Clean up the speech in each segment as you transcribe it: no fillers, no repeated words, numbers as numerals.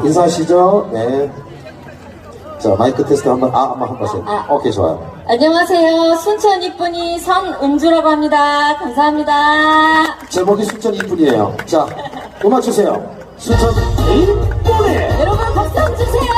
인사하시죠. 네. 자, 마이크 테스트 한번 하세요. 오케이, 좋아요. 안녕하세요. 순천 이쁜이 선은주라고 합니다. 감사합니다. 제목이 순천 이쁜이에요. 자, 음악 주세요. 순천 이쁜이! 여러분 박수 한번 주세요.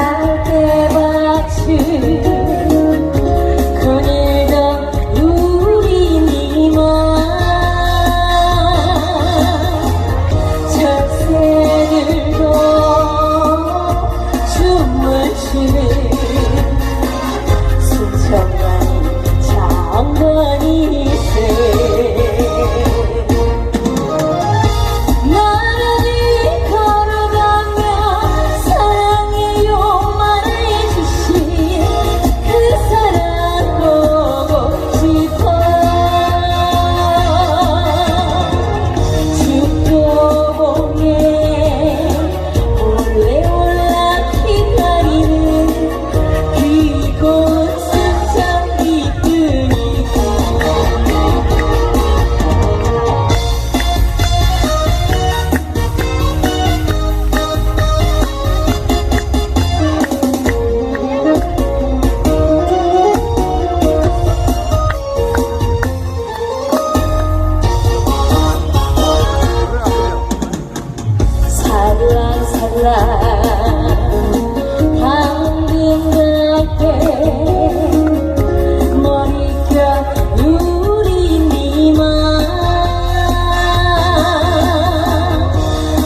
갈대밭을 거닐던 우리 니마 철새들도 춤을 추는 순천만이 장관이세 방금 같게 머리결 우리 니마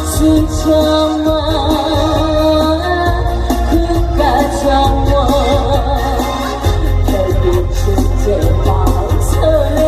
순천만 국가정원 별빛 축제 방설레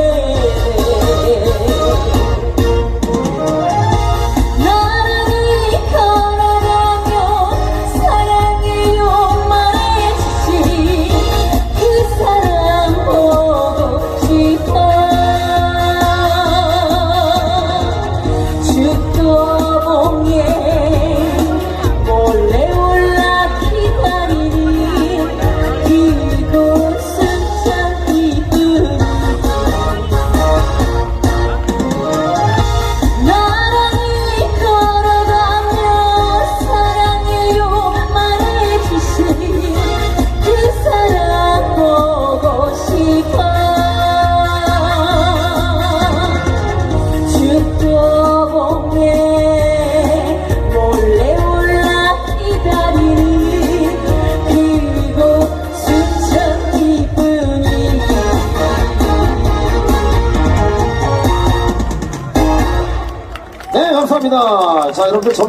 네, 감사합니다. 자, 여러분들